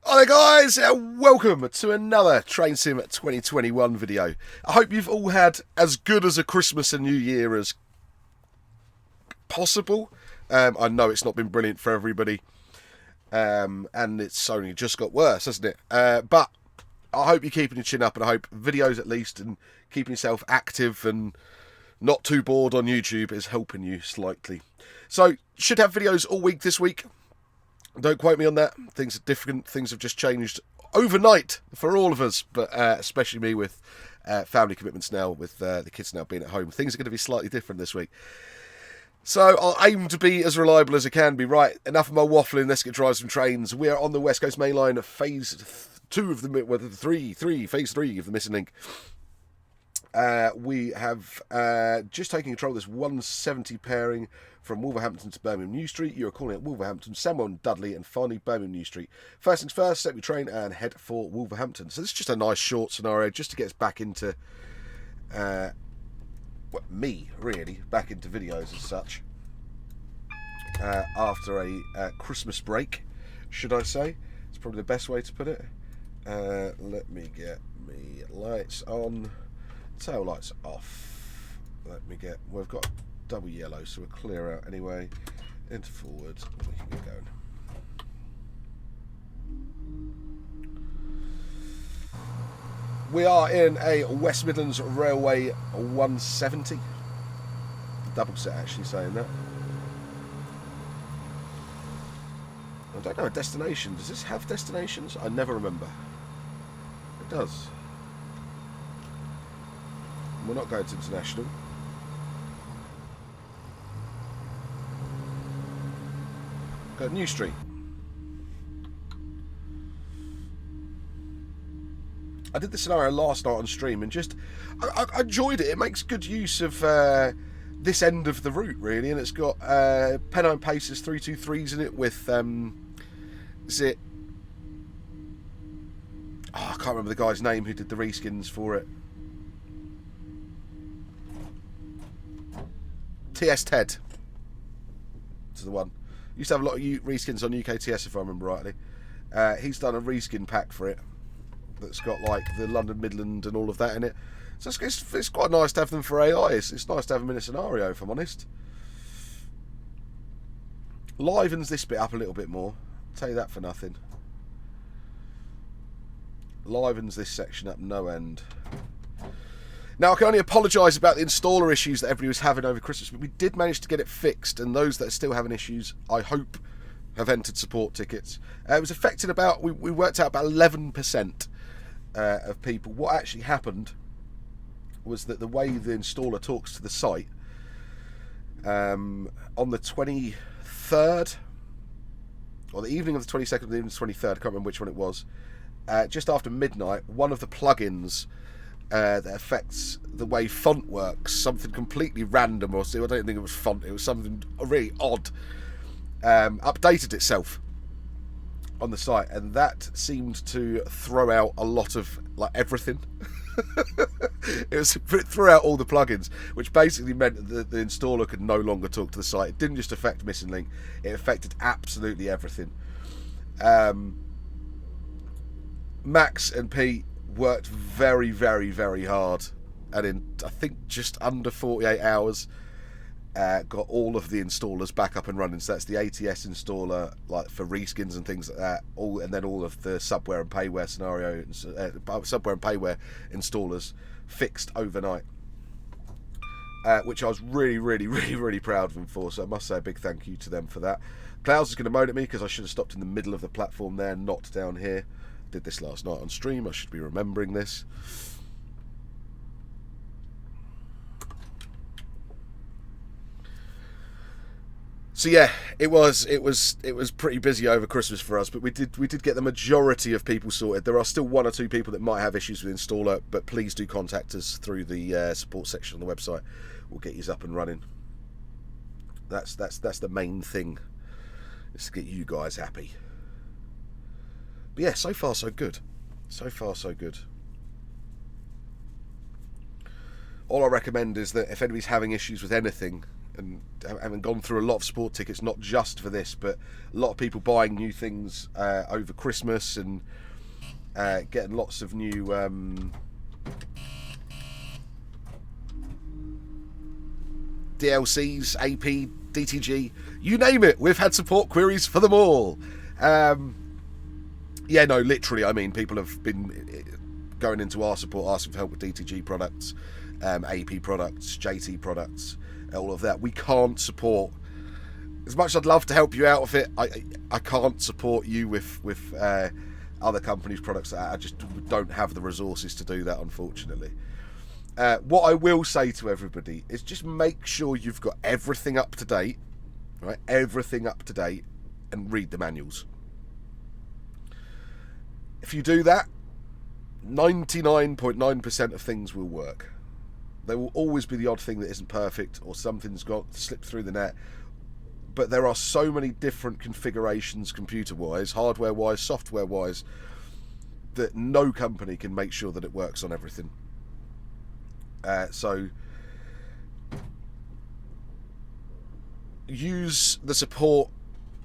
Hi there guys, welcome to another Train Sim 2021 video. I hope you've all had as good as a Christmas and New Year as possible. I know it's not been brilliant for everybody, and it's only just got worse, hasn't it? But I hope you're keeping your chin up, and I hope videos at least, and keeping yourself active and not too bored on YouTube is helping you slightly. So, should have videos all week this week. Don't quote me on that. Things are different. Things have just changed overnight for all of us, but especially me with family commitments now, with the kids now being at home. Things are going to be slightly different this week. So I'll aim to be as reliable as I can be. Right, enough of my waffling. Let's get drive some trains. We are on the West Coast Main Line, phase 2 of the phase 3 of the missing link. We have just taken control of this 170 pairing from Wolverhampton to Birmingham New Street. You are calling at Wolverhampton, Samwell and Dudley, and finally Birmingham New Street. First things first, set your train and head for Wolverhampton. So this is just a nice short scenario just to get us back into me, really, back into videos as such. After a Christmas break, should I say. It's probably the best way to put it. Let me get me lights on. Tail lights off. We've got double yellow, so we'll clear out anyway. Into forward, and we can get going. We are in a West Midlands Railway 170. Double set, actually, saying that. I don't know a destination. Does this have destinations? I never remember. It does. We're not going to international. Go to New Street. I did the scenario last night on stream and just I enjoyed it. It makes good use of this end of the route, really, and it's got Pennine Pacers 323s in it with is it? Oh, I can't remember the guy's name who did the reskins for it. TS Ted to the one. Used to have a lot of reskins on UKTS if I remember rightly. He's done a reskin pack for it that's got like the London Midland and all of that in it. So it's quite nice to have them for AI. It's nice to have them in a scenario, if I'm honest. Livens this bit up a little bit more. I'll tell you that for nothing. Livens this section up no end. Now, I can only apologise about the installer issues that everybody was having over Christmas, but we did manage to get it fixed, and those that are still having issues, I hope, have entered support tickets. It was affecting we worked out about 11% of people. What actually happened was that the way the installer talks to the site, on the 23rd, or the evening of the 22nd, or the evening of the 23rd, I can't remember which one it was, just after midnight, one of the plugins that affects the way font works, something completely random, or I don't think it was font, it was something really odd, updated itself on the site, and that seemed to throw out a lot of everything. It threw out all the plugins, which basically meant that the installer could no longer talk to the site. It didn't just affect Missing Link, it affected absolutely everything. Max and Pete worked very, very, very hard, and in I think just under 48 hours got all of the installers back up and running. So that's the ATS installer, like for reskins and things like that, and then all of the subware and payware subware and payware installers fixed overnight, which I was really, really, really, really proud of them for. So I must say a big thank you to them for that. Clouds is going to moan at me because I should have stopped in the middle of the platform there, not down here. Did this last night on stream. I should be remembering this. So yeah, it was pretty busy over Christmas for us, but we did get the majority of people sorted. There are still one or two people that might have issues with installer, but please do contact us through the support section on the website. We'll get you up and running. That's the main thing, is to get you guys happy. But yeah, so far so good. So far so good. All I recommend is that if anybody's having issues with anything, and having gone through a lot of support tickets, not just for this, but a lot of people buying new things over Christmas and getting lots of new DLCs, AP, DTG, you name it. We've had support queries for them all. Yeah, no, literally, I mean, people have been going into our support asking for help with DTG products, AP products, JT products, all of that. We can't support, as much as I'd love to help you out with it, I can't support you with other companies' products. I just don't have the resources to do that, unfortunately. What I will say to everybody is just make sure you've got everything up to date, right? Everything up to date, and read the manuals. If you do that, 99.9% of things will work. There will always be the odd thing that isn't perfect or something's got slipped through the net. But there are so many different configurations computer-wise, hardware-wise, software-wise, that no company can make sure that it works on everything. So use the support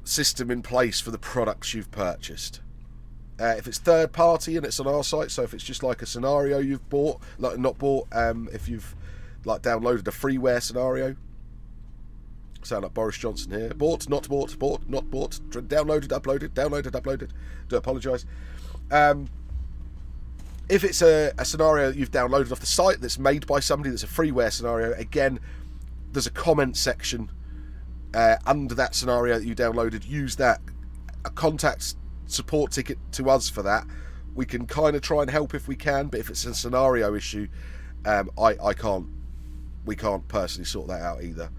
system in place for the products you've purchased. If it's third party and it's on our site, so if it's just like a scenario you've bought, like not bought, if you've like downloaded a freeware scenario, sound like Boris Johnson here, bought, not bought, bought, not bought, downloaded, uploaded, do apologise. If it's a scenario that you've downloaded off the site that's made by somebody, that's a freeware scenario, again, there's a comment section under that scenario that you downloaded. Use that, contact support ticket to us for that. We can kind of try and help if we can, but if it's a scenario issue, we can't personally sort that out either.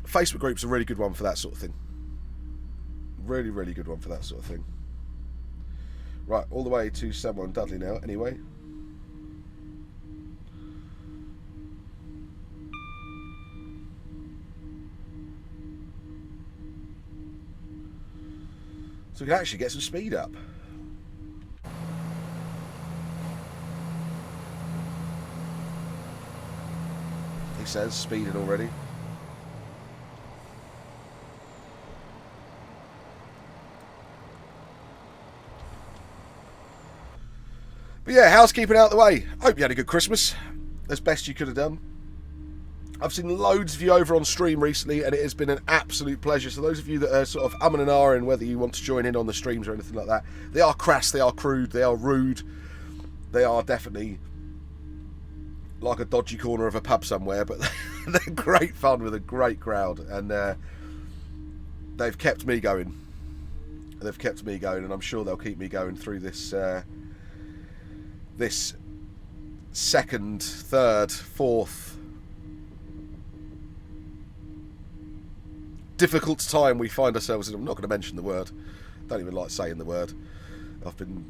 Facebook groups are a really good one for that sort of thing. Really, really good one for that sort of thing. Right, all the way to someone Dudley now, anyway. So we can actually get some speed up. He says, speeding already. But yeah, housekeeping out the way. Hope you had a good Christmas, as best you could have done. I've seen loads of you over on stream recently, and it has been an absolute pleasure. So those of you that are sort of umming and ahhing whether you want to join in on the streams or anything like that, they are crass, they are crude, they are rude. They are definitely like a dodgy corner of a pub somewhere, but they're great fun with a great crowd, and they've kept me going. They've kept me going, and I'm sure they'll keep me going through this this second, third, fourth difficult time we find ourselves in. I'm not going to mention the word. Don't even like saying the word. I've been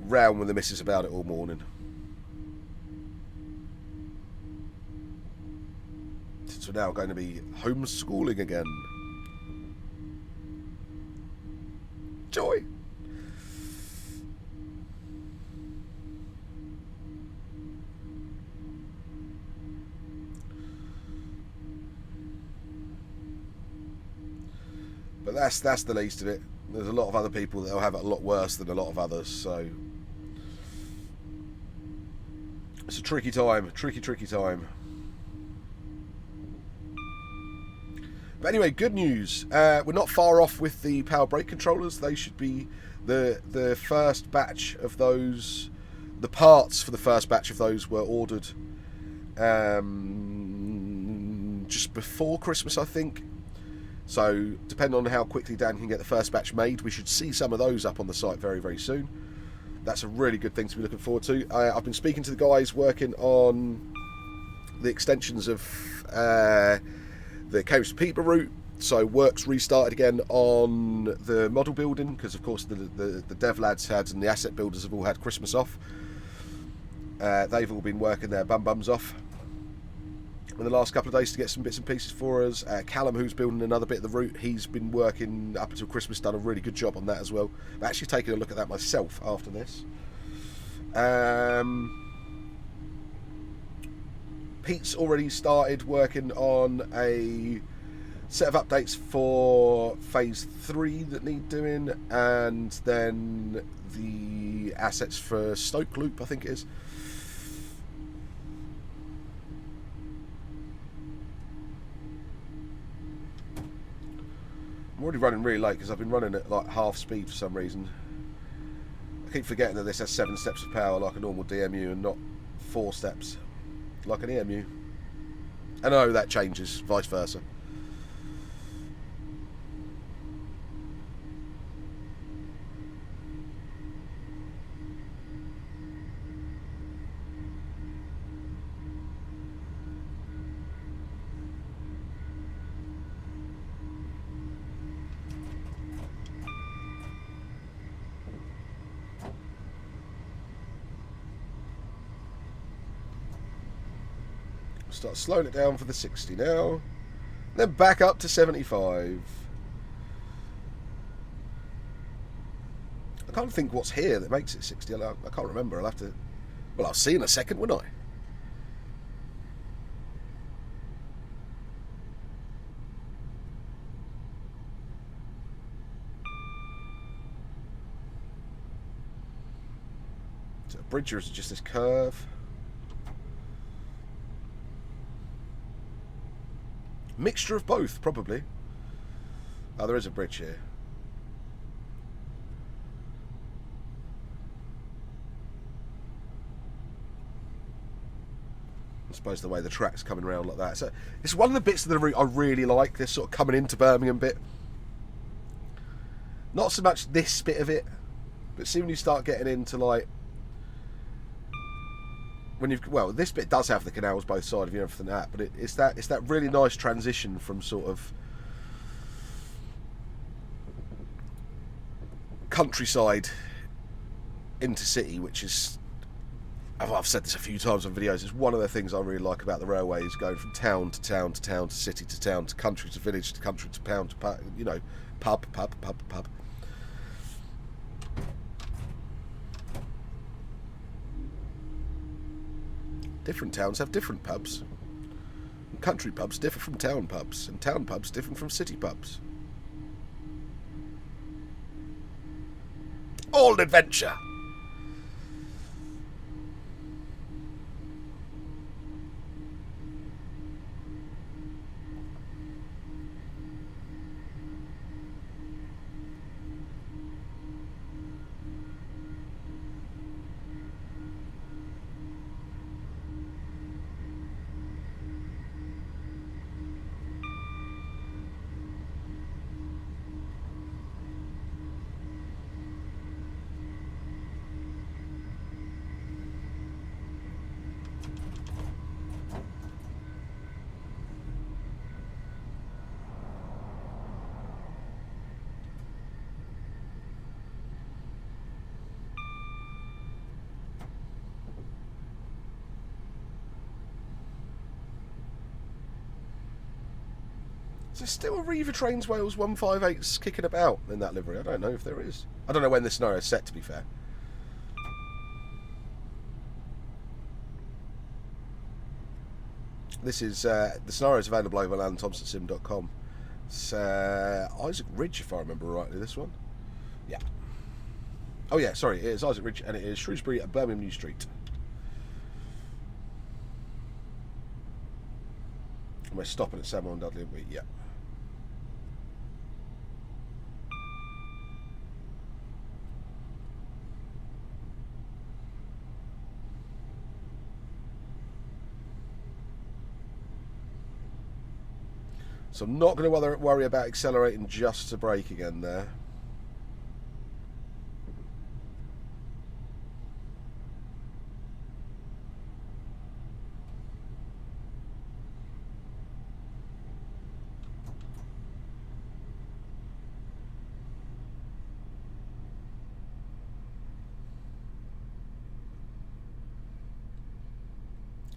round with the missus about it all morning. So now going to be homeschooling again. Joy. But that's the least of it. There's a lot of other people that'll have it a lot worse than a lot of others, so it's a tricky time, tricky time. But anyway, good news. We're not far off with the power brake controllers. They should be the first batch of those. The parts for the first batch of those were ordered just before Christmas, I think. So, depending on how quickly Dan can get the first batch made, we should see some of those up on the site very, very soon. That's a really good thing to be looking forward to. I've been speaking to the guys working on the extensions of the Cambridge to Peterborough route. So, work's restarted again on the model building, because of course the dev lads had and the asset builders have all had Christmas off. They've all been working their bums off in the last couple of days to get some bits and pieces for us. Callum, who's building another bit of the route, he's been working up until Christmas, done a really good job on that as well. I'm actually taking a look at that myself after this. Pete's already started working on a set of updates for phase 3 that need doing, and then the assets for Stoke Loop, I think it is. I'm already running really late because I've been running at like half speed for some reason. I keep forgetting that this has 7 steps of power like a normal DMU and not 4 steps like an EMU. I know that changes, vice versa. Start slowing it down for the 60 now. Then back up to 75. I can't think what's here that makes it 60. I can't remember. I'll have to... Well, I'll see in a second, won't I? Is it a bridge or is it just this curve? Mixture of both, probably. Oh, there is a bridge here. I suppose the way the track's coming around like that. So it's one of the bits of the route I really like, this sort of coming into Birmingham bit. Not so much this bit of it, but see when you start getting into like... When you've, well, this bit does have the canals both sides of you and everything like that, but it's that really nice transition from sort of countryside into city, which is, I've said this a few times on videos, it's one of the things I really like about the railway, is going from town to town to town to city to town to country to village to country to pound to pub, you know, pub. Different towns have different pubs. And country pubs differ from town pubs, and town pubs different from city pubs. All adventure. Is there still a Reaver Trains Wales 158s kicking about in that livery? I don't know if there is. I don't know when this scenario is set, to be fair. This is, the scenario is available over on thomsonsim.com. It's Isaac Ridge, if I remember rightly, this one. Yeah. Oh yeah, sorry, it is Isaac Ridge, and it is Shrewsbury at Birmingham New Street. And we're stopping at Samuel and Dudley, aren't we? Yeah. So I'm not going to worry about accelerating just to brake again there.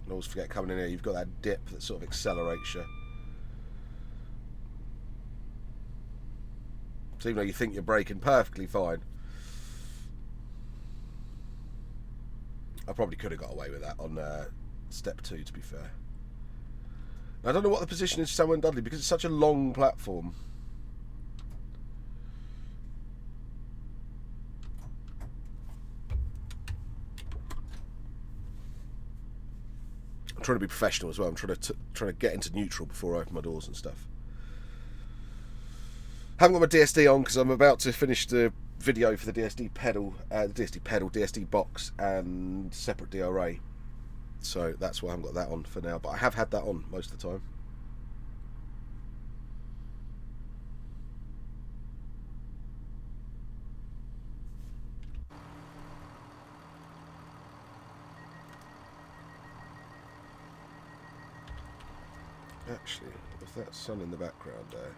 And always forget coming in here, you've got that dip that sort of accelerates you. So even though you think you're braking perfectly fine, I probably could have got away with that on step 2, to be fair. I don't know what the position is for Samuel and Dudley because it's such a long platform. I'm trying to be professional as well. I'm trying to get into neutral before I open my doors and stuff. Haven't got my DSD on because I'm about to finish the video for the DSD pedal, DSD box, and separate DRA. So that's why I haven't got that on for now. But I have had that on most of the time. Actually, with that sun in the background there.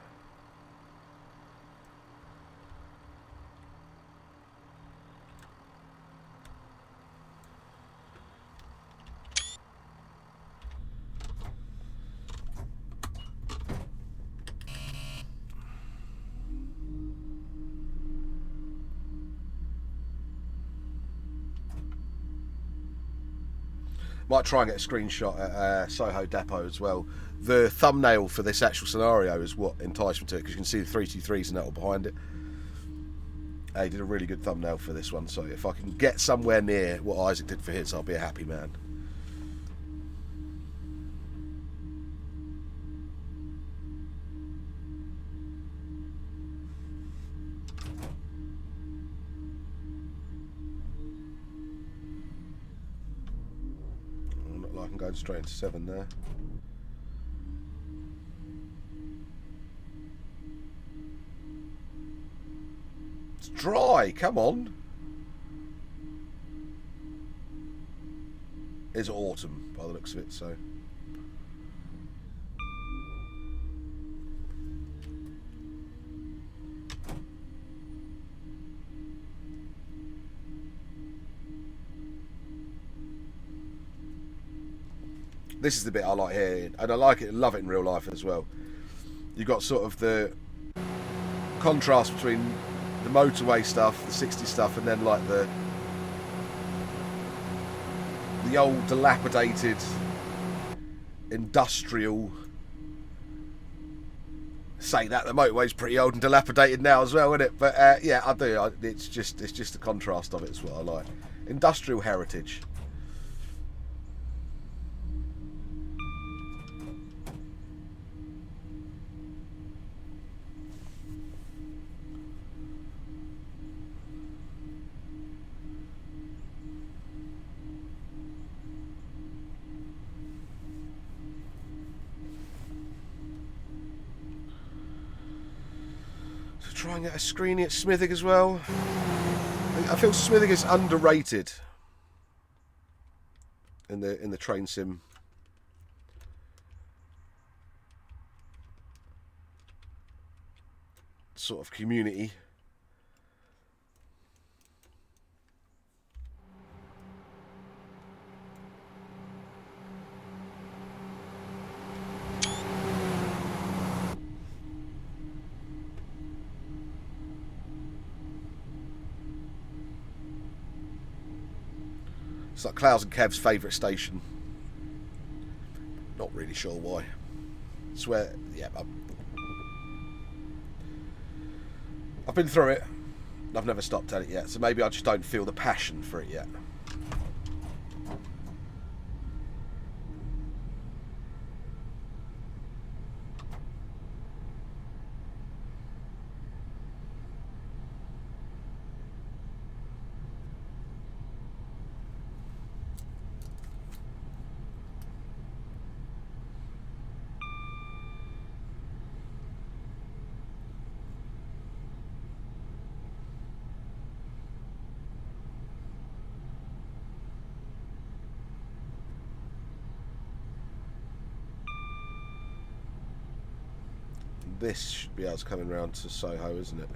Might try and get a screenshot at Soho Depot as well. The thumbnail for this actual scenario is what enticed me to it, because you can see the 323s and that all behind it. He did a really good thumbnail for this one, so if I can get somewhere near what Isaac did for his, I'll be a happy man. Not like I'm going straight into 7 there. It's dry, come on. It's autumn by the looks of it, so. This is the bit I like here, and I like it, love it in real life as well. You've got sort of the contrast between the motorway stuff, the 60s stuff, and then like the old dilapidated industrial. Say that the motorway's pretty old and dilapidated now as well, isn't it? But yeah, I do. It's just the contrast of it is what I like. Industrial heritage. Try and get a screening at Smithwick as well. I feel Smithwick is underrated in the train sim. Sort of community. It's like Clouds and Kev's favourite station. Not really sure why. Swear, yeah. I've been through it. I've never stopped at it yet, so maybe I just don't feel the passion for it yet. This should be us coming round to Soho, isn't it?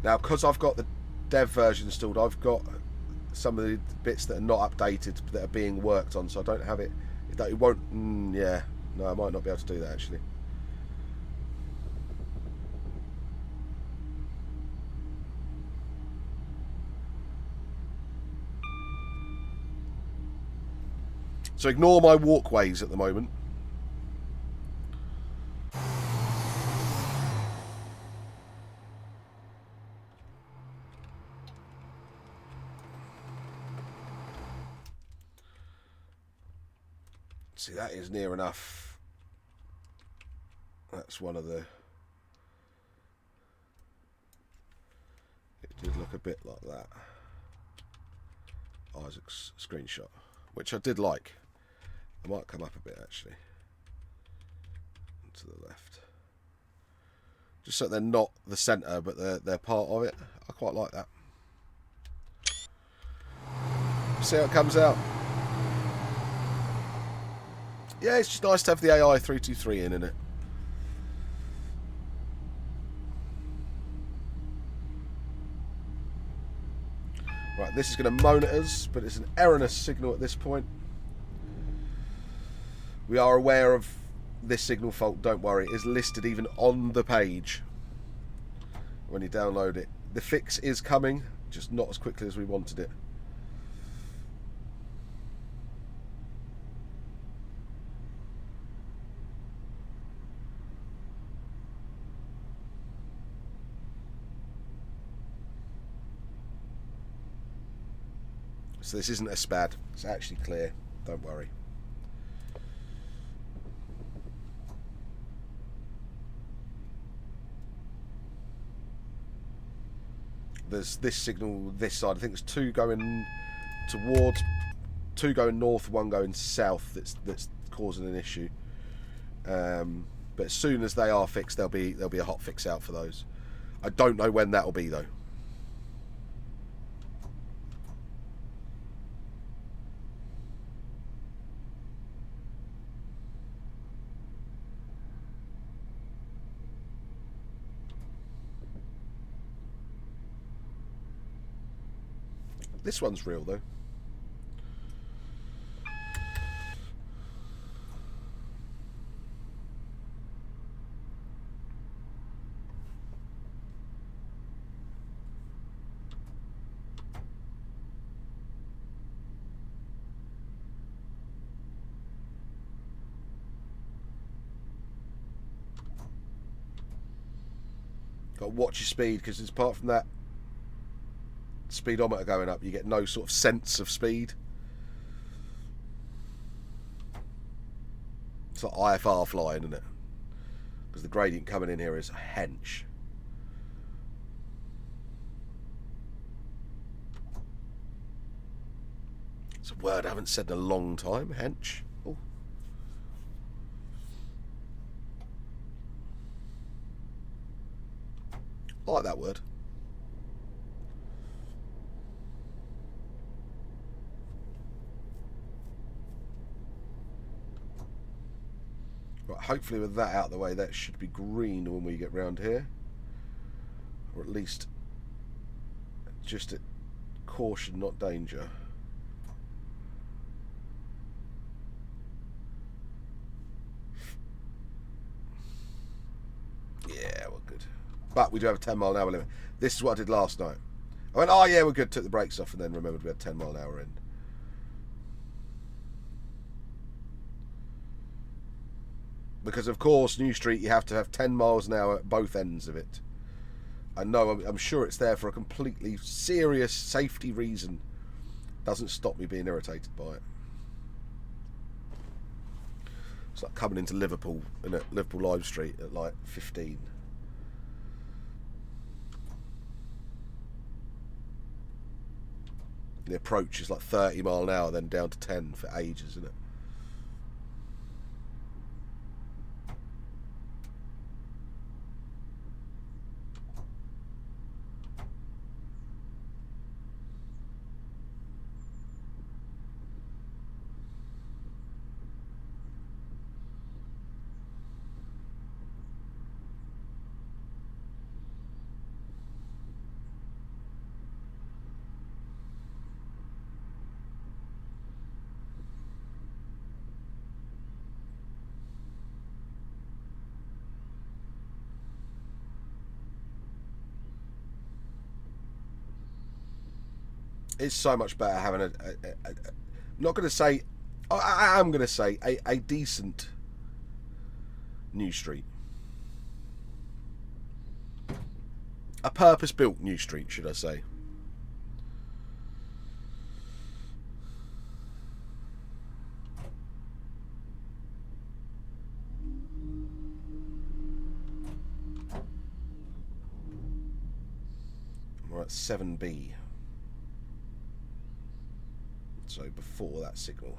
Now, because I've got the dev version installed, I've got some of the bits that are not updated that are being worked on, so I don't have it. It won't. Yeah, no, I might not be able to do that actually. So ignore my walkways at the moment. See, that is near enough. That's one of the... It did look a bit like that. Isaac's screenshot, which I did like. I might come up a bit, actually. To the left. Just so they're not the centre, but they're part of it. I quite like that. See how it comes out. Yeah, it's just nice to have the AI 323 in it. Right, this is going to moan at us, but it's an erroneous signal at this point. We are aware of this signal fault, don't worry. It is listed even on the page when you download it. The fix is coming, just not as quickly as we wanted it. So this isn't a SPAD, it's actually clear, don't worry. There's this signal this side, I think there's two going towards, two going north, one going south that's causing an issue. But as soon as they are fixed, there'll be a hot fix out for those. I don't know when that'll be though. This one's real though. Got to watch your speed, because apart from that speedometer going up, you get no sort of sense of speed. It's like IFR flying, isn't it? Because the gradient coming in here is hench. It's a word I haven't said in a long time, hench. Oh. I like that word. Right, hopefully with that out of the way, that should be green when we get round here. Or at least just at caution, not danger. Yeah, we're good. But we do have a 10-mile-an-hour limit. This is what I did last night. I went, oh yeah, we're good, took the brakes off, and then remembered we had 10-mile-an-hour in. Because of course, New Street, you have to have 10 miles an hour at both ends of it. I know, I'm sure it's there for a completely serious safety reason. Doesn't stop me being irritated by it. It's like coming into Liverpool, Liverpool Live Street at like 15. The approach is like 30 mile an hour, then down to 10 for ages, isn't it? It's so much better having I'm not going to say I am going to say a decent new street. A purpose-built new street, should I say. We're at 7B. So before that signal.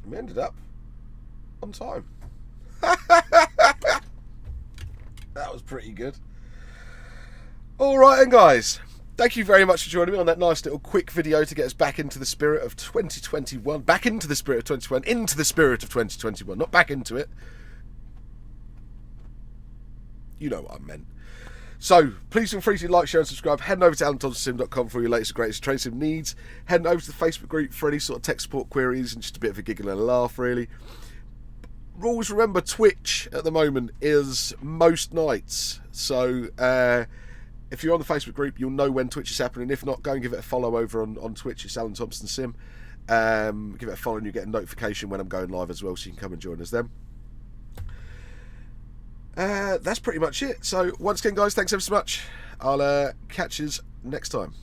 We ended up on time. That was pretty good. Alright then guys, thank you very much for joining me on that nice little quick video to get us back into the spirit of 2021. Back into the spirit of 2021. Into the spirit of 2021. Not back into it. You know what I meant. So, please feel free to like, share and subscribe. Head over to alanthomsonsim.com for your latest and greatest trade sim needs. Head over to the Facebook group for any sort of tech support queries and just a bit of a giggle and a laugh, really. Always remember, Twitch at the moment is most nights. So, if you're on the Facebook group, you'll know when Twitch is happening. If not, go and give it a follow over on Twitch. It's Alan Thomson Sim. Give it a follow and you get a notification when I'm going live as well, so you can come and join us then. That's pretty much it. So once again guys, thanks ever so much. I'll catch you next time.